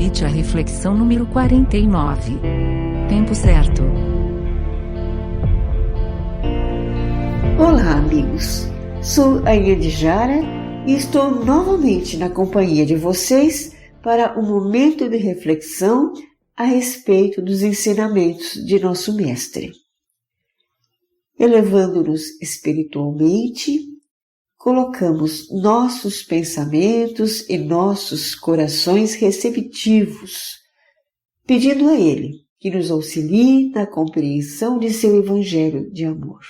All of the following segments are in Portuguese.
Medite a reflexão número 49. Tempo certo. Olá, amigos. Sou a Eliane Jara e estou novamente na companhia de vocês para um momento de reflexão a respeito dos ensinamentos de nosso Mestre. Elevando-nos espiritualmente, colocamos nossos pensamentos e nossos corações receptivos, pedindo a Ele que nos auxilie na compreensão de seu Evangelho de amor.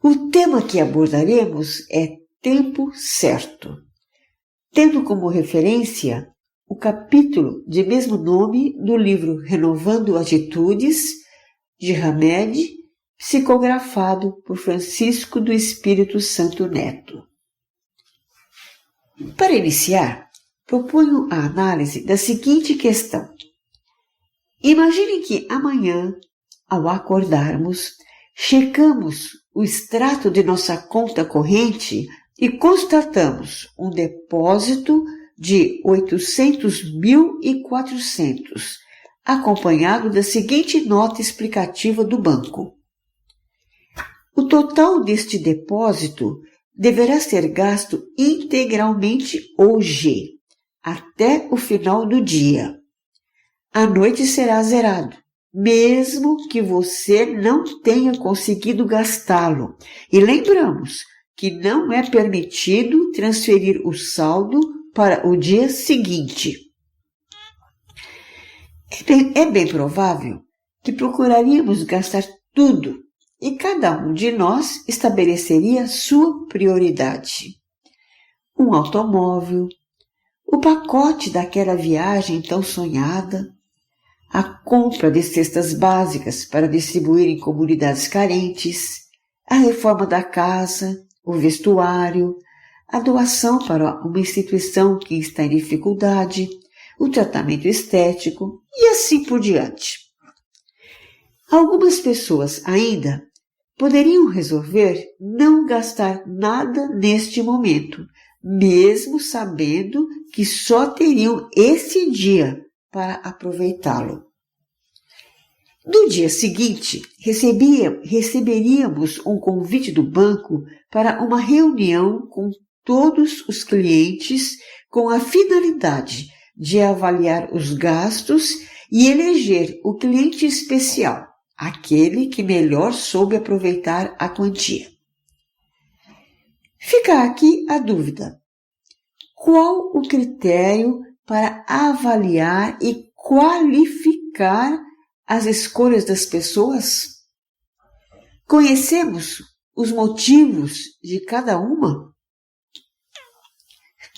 O tema que abordaremos é Tempo Certo, tendo como referência o capítulo de mesmo nome do livro Renovando Atitudes, de Hamed, psicografado por Francisco do Espírito Santo Neto. Para iniciar, proponho a análise da seguinte questão. Imagine que amanhã, ao acordarmos, checamos o extrato de nossa conta corrente e constatamos um depósito de 800.400, acompanhado da seguinte nota explicativa do banco. O total deste depósito deverá ser gasto integralmente hoje, até o final do dia. À noite será zerado, mesmo que você não tenha conseguido gastá-lo. E lembramos que não é permitido transferir o saldo para o dia seguinte. É bem provável que procuraríamos gastar tudo e cada um de nós estabeleceria sua prioridade. Um automóvel, o pacote daquela viagem tão sonhada, a compra de cestas básicas para distribuir em comunidades carentes, a reforma da casa, o vestuário, a doação para uma instituição que está em dificuldade, o tratamento estético e assim por diante. Algumas pessoas ainda poderiam resolver não gastar nada neste momento, mesmo sabendo que só teriam esse dia para aproveitá-lo. No dia seguinte, receberíamos um convite do banco para uma reunião com todos os clientes com a finalidade de avaliar os gastos e eleger o cliente especial, aquele que melhor soube aproveitar a quantia. Fica aqui a dúvida. Qual o critério para avaliar e qualificar as escolhas das pessoas? Conhecemos os motivos de cada uma?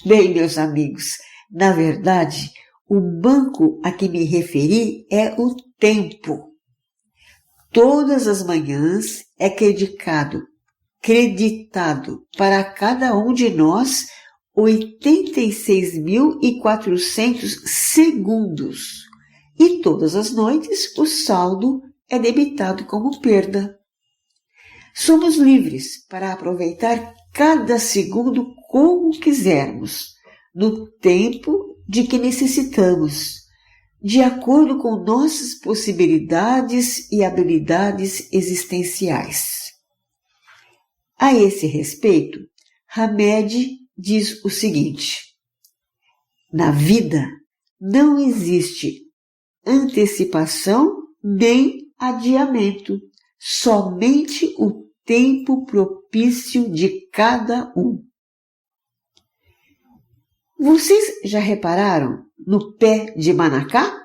Bem, meus amigos, na verdade, o banco a que me referi é o tempo. Todas as manhãs é creditado para cada um de nós 86.400 segundos. E todas as noites o saldo é debitado como perda. Somos livres para aproveitar cada segundo como quisermos, no tempo de que necessitamos, de acordo com nossas possibilidades e habilidades existenciais. A esse respeito, Hamed diz o seguinte: na vida não existe antecipação nem adiamento, somente o tempo propício de cada um. Vocês já repararam no pé de manacá?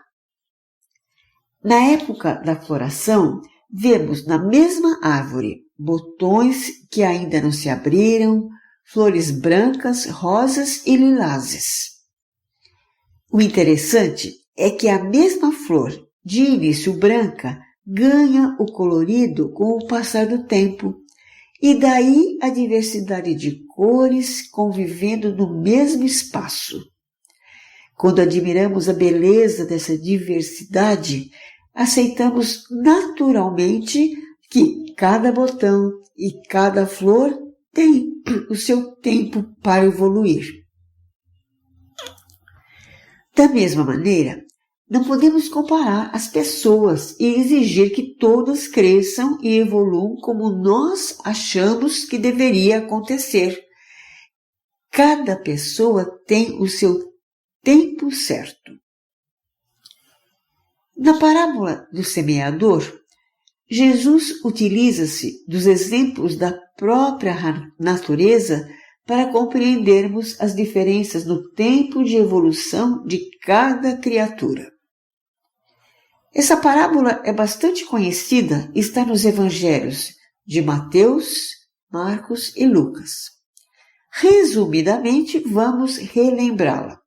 Na época da floração, vemos na mesma árvore botões que ainda não se abriram, flores brancas, rosas e lilazes. O interessante é que a mesma flor, de início branca, ganha o colorido com o passar do tempo, e daí a diversidade de cores convivendo no mesmo espaço. Quando admiramos a beleza dessa diversidade, aceitamos naturalmente que cada botão e cada flor tem o seu tempo para evoluir. Da mesma maneira, não podemos comparar as pessoas e exigir que todas cresçam e evoluam como nós achamos que deveria acontecer. Cada pessoa tem o seu tempo certo. Na parábola do semeador, Jesus utiliza-se dos exemplos da própria natureza para compreendermos as diferenças no tempo de evolução de cada criatura. Essa parábola é bastante conhecida e está nos evangelhos de Mateus, Marcos e Lucas. Resumidamente, vamos relembrá-la.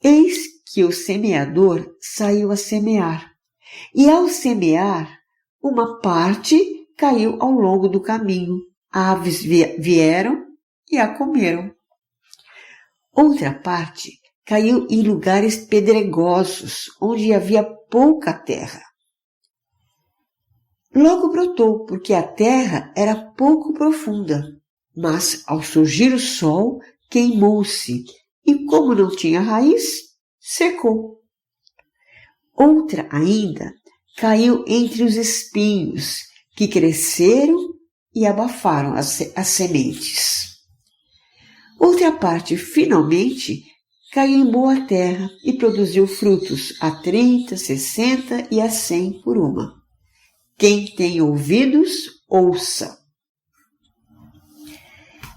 Eis que o semeador saiu a semear, e ao semear, uma parte caiu ao longo do caminho. Aves vieram e a comeram. Outra parte caiu em lugares pedregosos, onde havia pouca terra. Logo brotou, porque a terra era pouco profunda, mas ao surgir o sol, queimou-se, e como não tinha raiz, secou. Outra ainda caiu entre os espinhos, que cresceram e abafaram as sementes. Outra parte, finalmente, caiu em boa terra e produziu frutos a 30, 60 e a 100 por uma. Quem tem ouvidos, ouça.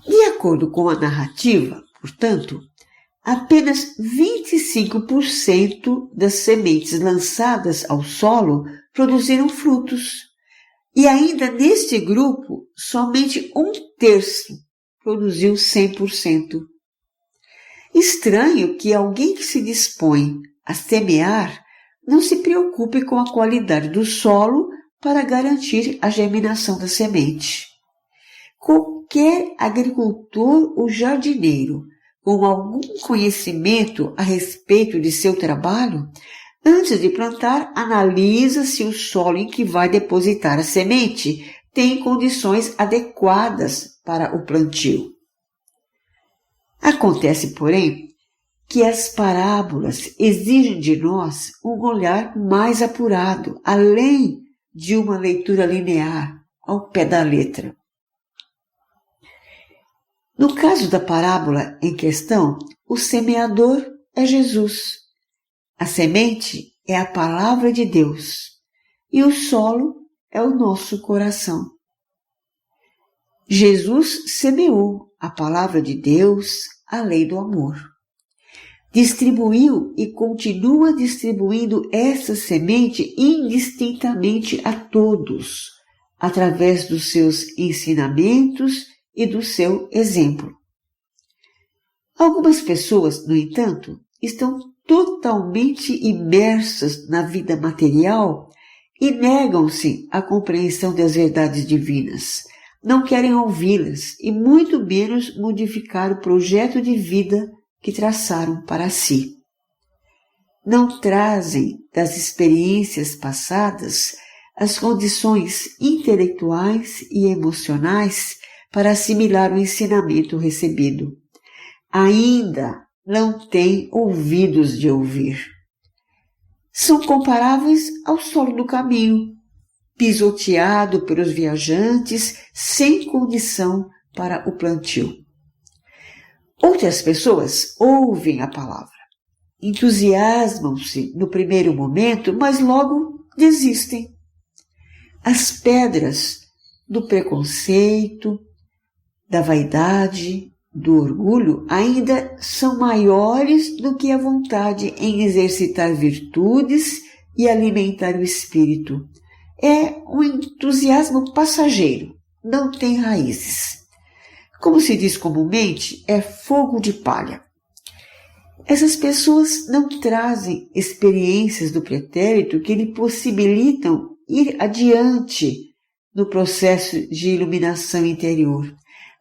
De acordo com a narrativa, portanto, apenas 25% das sementes lançadas ao solo produziram frutos. E ainda neste grupo, somente 1/3 produziu 100%. Estranho que alguém que se dispõe a semear não se preocupe com a qualidade do solo para garantir a germinação da semente. Qualquer agricultor ou jardineiro com algum conhecimento a respeito de seu trabalho, antes de plantar, analisa se o solo em que vai depositar a semente tem condições adequadas para o plantio. Acontece, porém, que as parábolas exigem de nós um olhar mais apurado, além de uma leitura linear, ao pé da letra. No caso da parábola em questão, o semeador é Jesus. A semente é a palavra de Deus e o solo é o nosso coração. Jesus semeou a palavra de Deus, a lei do amor. Distribuiu e continua distribuindo essa semente indistintamente a todos, através dos seus ensinamentos e do seu exemplo. Algumas pessoas, no entanto, estão totalmente imersas na vida material e negam-se à compreensão das verdades divinas. Não querem ouvi-las e muito menos modificar o projeto de vida que traçaram para si. Não trazem das experiências passadas as condições intelectuais e emocionais para assimilar o ensinamento recebido. Ainda não têm ouvidos de ouvir. São comparáveis ao solo do caminho, pisoteado pelos viajantes sem condição para o plantio. Outras pessoas ouvem a palavra, entusiasmam-se no primeiro momento, mas logo desistem. As pedras do preconceito, da vaidade, do orgulho ainda são maiores do que a vontade em exercitar virtudes e alimentar o espírito. É um entusiasmo passageiro, não tem raízes. Como se diz comumente, é fogo de palha. Essas pessoas não trazem experiências do pretérito que lhe possibilitam ir adiante no processo de iluminação interior.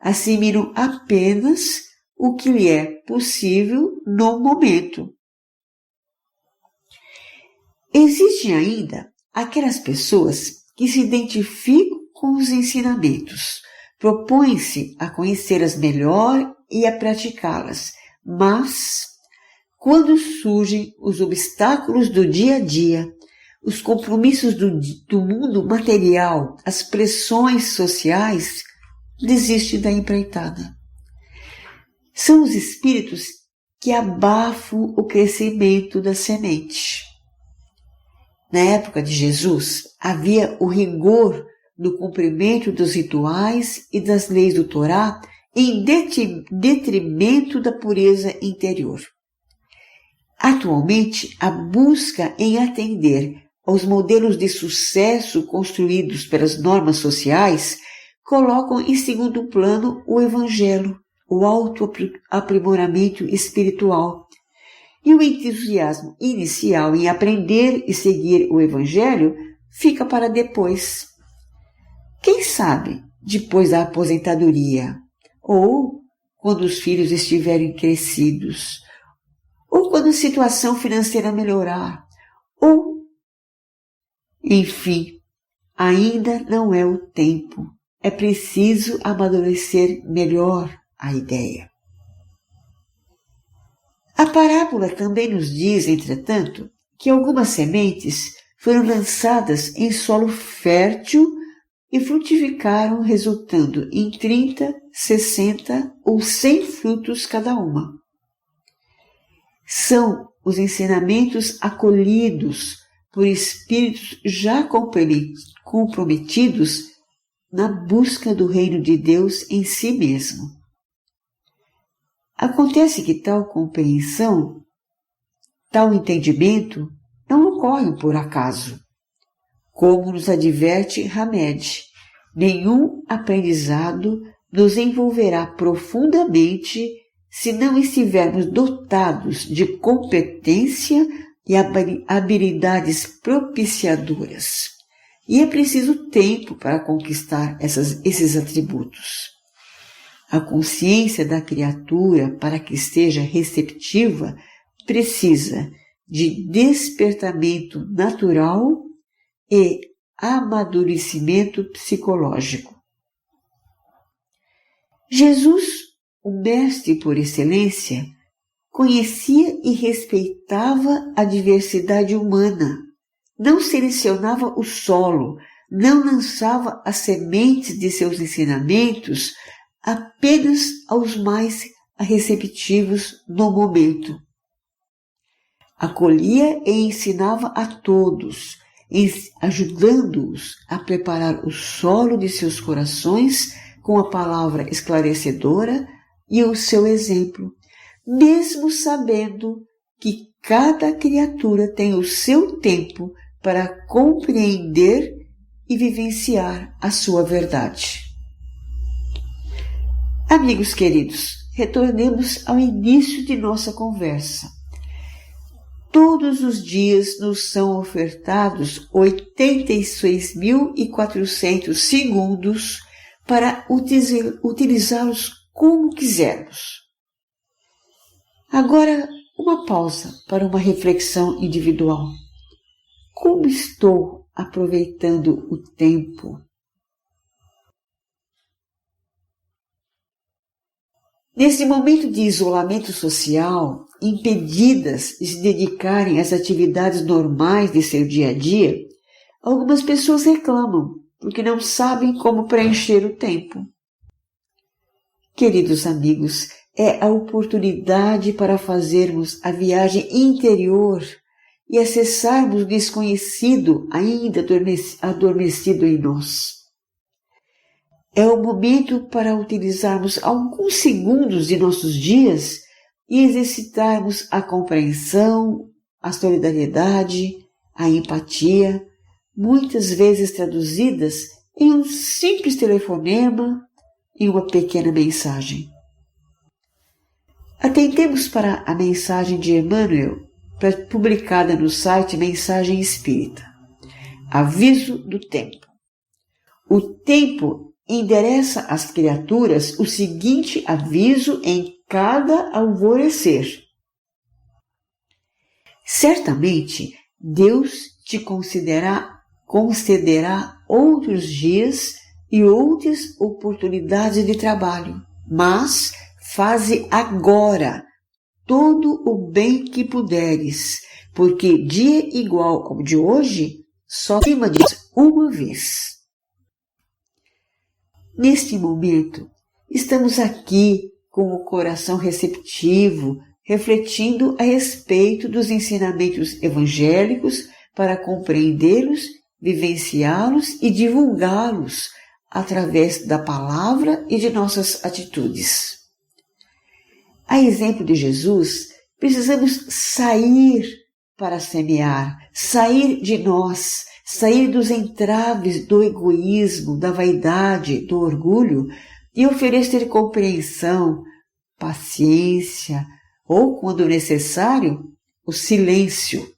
Assimilam apenas o que lhe é possível no momento. Existem ainda aquelas pessoas que se identificam com os ensinamentos, propõem-se a conhecê-las melhor e a praticá-las, mas, quando surgem os obstáculos do dia a dia, os compromissos do mundo material, as pressões sociais, desiste da empreitada. São os espíritos que abafam o crescimento da semente. Na época de Jesus, havia o rigor do cumprimento dos rituais e das leis do Torá em detrimento da pureza interior. Atualmente, a busca em atender aos modelos de sucesso construídos pelas normas sociais colocam em segundo plano o Evangelho, o autoaprimoramento espiritual. E o entusiasmo inicial em aprender e seguir o Evangelho fica para depois. Quem sabe, depois da aposentadoria, ou quando os filhos estiverem crescidos, ou quando a situação financeira melhorar, ou, enfim, ainda não é o tempo. É preciso amadurecer melhor a ideia. A parábola também nos diz, entretanto, que algumas sementes foram lançadas em solo fértil e frutificaram, resultando em 30, 60 ou 100 frutos cada uma. São os ensinamentos acolhidos por espíritos já comprometidos na busca do reino de Deus em si mesmo. Acontece que tal compreensão, tal entendimento, não ocorre por acaso. Como nos adverte Hamed, nenhum aprendizado nos envolverá profundamente se não estivermos dotados de competência e habilidades propiciadoras. E é preciso tempo para conquistar esses atributos. A consciência da criatura, para que esteja receptiva, precisa de despertamento natural e amadurecimento psicológico. Jesus, o mestre por excelência, conhecia e respeitava a diversidade humana, não selecionava o solo, não lançava as sementes de seus ensinamentos apenas aos mais receptivos no momento. Acolhia e ensinava a todos, ajudando-os a preparar o solo de seus corações com a palavra esclarecedora e o seu exemplo, mesmo sabendo que cada criatura tem o seu tempo para compreender e vivenciar a sua verdade. Amigos queridos, retornemos ao início de nossa conversa. Todos os dias nos são ofertados 86.400 segundos para utilizá-los como quisermos. Agora, uma pausa para uma reflexão individual. Como estou aproveitando o tempo? Nesse momento de isolamento social, impedidas de se dedicarem às atividades normais de seu dia a dia, algumas pessoas reclamam porque não sabem como preencher o tempo. Queridos amigos, é a oportunidade para fazermos a viagem interior e acessarmos o desconhecido ainda adormecido em nós. É o momento para utilizarmos alguns segundos de nossos dias e exercitarmos a compreensão, a solidariedade, a empatia, muitas vezes traduzidas em um simples telefonema, em uma pequena mensagem. Atentemos para a mensagem de Emmanuel, publicada no site Mensagem Espírita. Aviso do tempo. O tempo endereça às criaturas o seguinte aviso em cada alvorecer. Certamente, Deus te concederá outros dias e outras oportunidades de trabalho, mas faze agora todo o bem que puderes, porque dia igual ao de hoje só se diz uma vez. Neste momento, estamos aqui com o coração receptivo, refletindo a respeito dos ensinamentos evangélicos para compreendê-los, vivenciá-los e divulgá-los através da palavra e de nossas atitudes. A exemplo de Jesus, precisamos sair para semear, sair de nós, sair dos entraves do egoísmo, da vaidade, do orgulho e oferecer compreensão, paciência ou, quando necessário, o silêncio.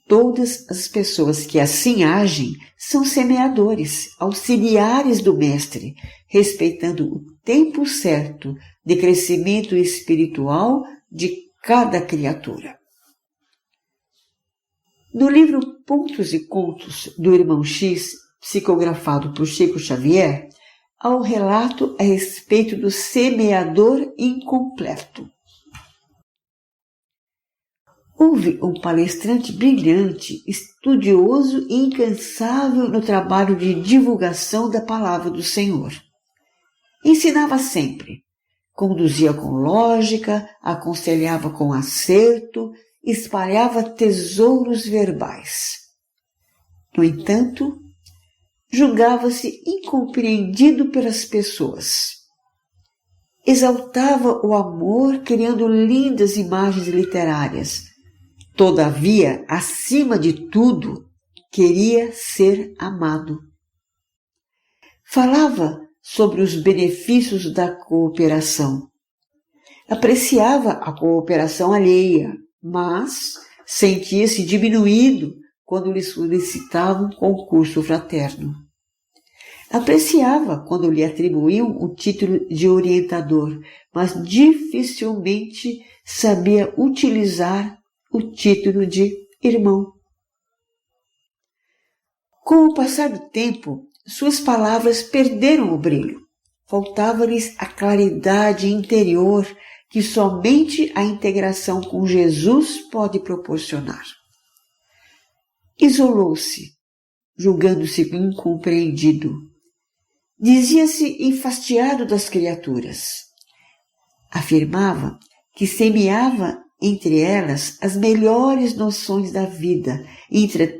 Todas as pessoas que assim agem são semeadores, auxiliares do Mestre, respeitando o tempo certo de crescimento espiritual de cada criatura. No livro Pontos e Contos do Irmão X, psicografado por Chico Xavier, há um relato a respeito do semeador incompleto. Houve um palestrante brilhante, estudioso e incansável no trabalho de divulgação da palavra do Senhor. Ensinava sempre, conduzia com lógica, aconselhava com acerto, espalhava tesouros verbais. No entanto, julgava-se incompreendido pelas pessoas. Exaltava o amor criando lindas imagens literárias. Todavia, acima de tudo, queria ser amado. Falava sobre os benefícios da cooperação. Apreciava a cooperação alheia, mas sentia-se diminuído quando lhe solicitavam concurso fraterno. Apreciava quando lhe atribuíam o título de orientador, mas dificilmente sabia utilizar o título de irmão. Com o passar do tempo, suas palavras perderam o brilho. Faltava-lhes a claridade interior que somente a integração com Jesus pode proporcionar. Isolou-se, julgando-se incompreendido. Dizia-se enfastiado das criaturas. Afirmava que semeava entre elas as melhores noções da vida,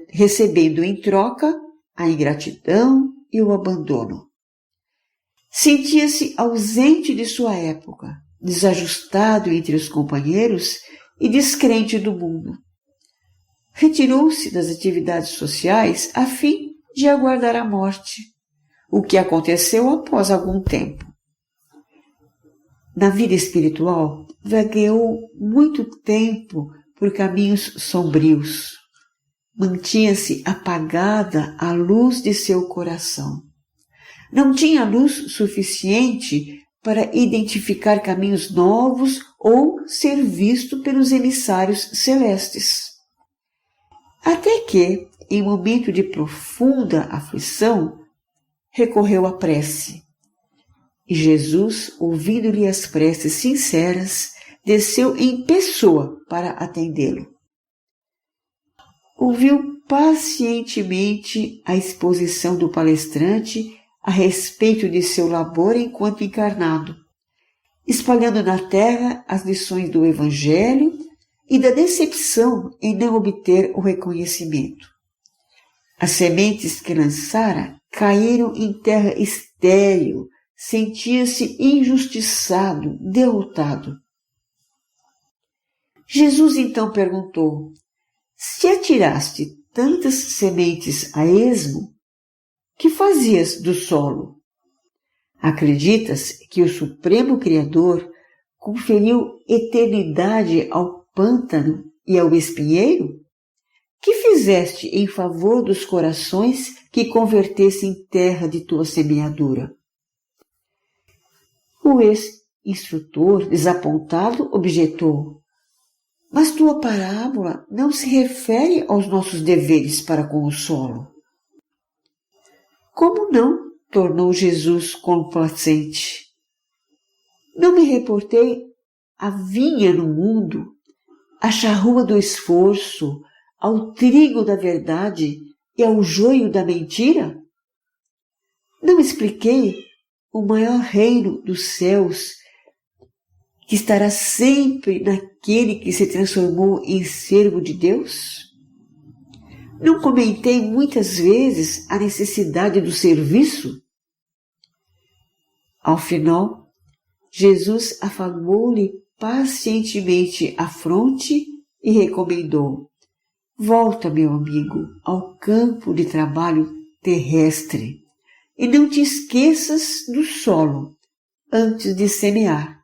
recebendo em troca a ingratidão e o abandono. Sentia-se ausente de sua época, desajustado entre os companheiros e descrente do mundo. Retirou-se das atividades sociais a fim de aguardar a morte, o que aconteceu após algum tempo. Na vida espiritual, vagueou muito tempo por caminhos sombrios. Mantinha-se apagada a luz de seu coração. Não tinha luz suficiente para identificar caminhos novos ou ser visto pelos emissários celestes. Até que, em momento de profunda aflição, recorreu à prece. E Jesus, ouvindo-lhe as preces sinceras, desceu em pessoa para atendê-lo. Ouviu pacientemente a exposição do palestrante a respeito de seu labor enquanto encarnado, espalhando na terra as lições do Evangelho e da decepção em não obter o reconhecimento. As sementes que lançara caíram em terra estéril, sentia-se injustiçado, derrotado. Jesus então perguntou: se atiraste tantas sementes a esmo, que fazias do solo? Acreditas que o Supremo Criador conferiu eternidade ao pântano e ao espinheiro? Que fizeste em favor dos corações que convertessem terra de tua semeadura? O ex-instrutor, desapontado, objetou: mas tua parábola não se refere aos nossos deveres para com o solo. Como não? Tornou Jesus complacente. Não me reportei a vinha no mundo, a charrua do esforço, ao trigo da verdade e ao joio da mentira? Não expliquei o maior reino dos céus, que estará sempre naquele que se transformou em servo de Deus? Não comentei muitas vezes a necessidade do serviço? Ao final, Jesus afagou-lhe pacientemente a fronte e recomendou: volta, meu amigo, ao campo de trabalho terrestre e não te esqueças do solo antes de semear.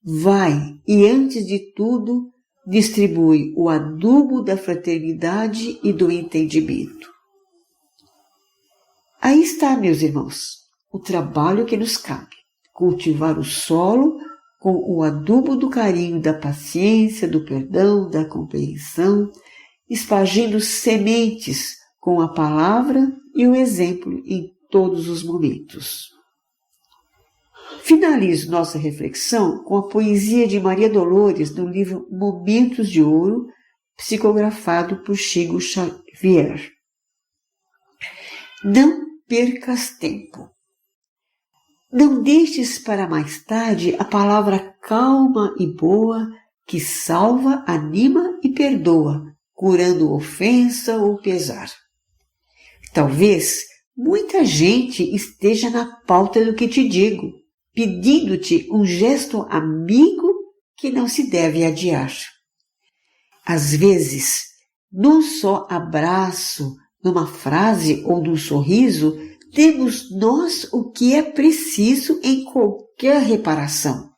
Vai e, antes de tudo, distribui o adubo da fraternidade e do entendimento. Aí está, meus irmãos, o trabalho que nos cabe: cultivar o solo com o adubo do carinho, da paciência, do perdão, da compreensão, espargindo sementes com a palavra e o exemplo em todos os momentos. Finalizo nossa reflexão com a poesia de Maria Dolores no livro Momentos de Ouro, psicografado por Chico Xavier. Não percas tempo. Não deixes para mais tarde a palavra calma e boa que salva, anima e perdoa, curando ofensa ou pesar. Talvez muita gente esteja na pauta do que te digo, pedindo-te um gesto amigo que não se deve adiar. Às vezes, num só abraço, numa frase ou num sorriso, temos nós o que é preciso em qualquer reparação.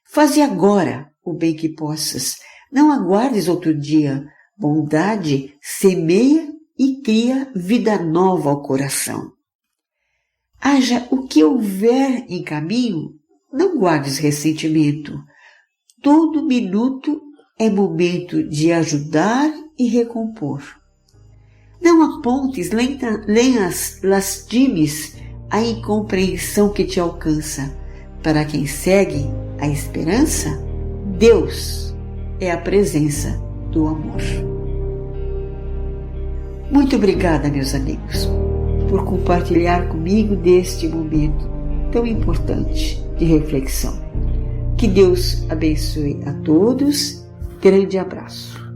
Faze agora o bem que possas, não aguardes outro dia. Bondade semeia e cria vida nova ao coração. Haja o que houver em caminho, não guardes ressentimento. Todo minuto é momento de ajudar e recompor. Não apontes lenhas lastimes a incompreensão que te alcança. Para quem segue a esperança, Deus é a presença do amor. Muito obrigada, meus amigos, por compartilhar comigo deste momento tão importante de reflexão. Que Deus abençoe a todos. Grande abraço.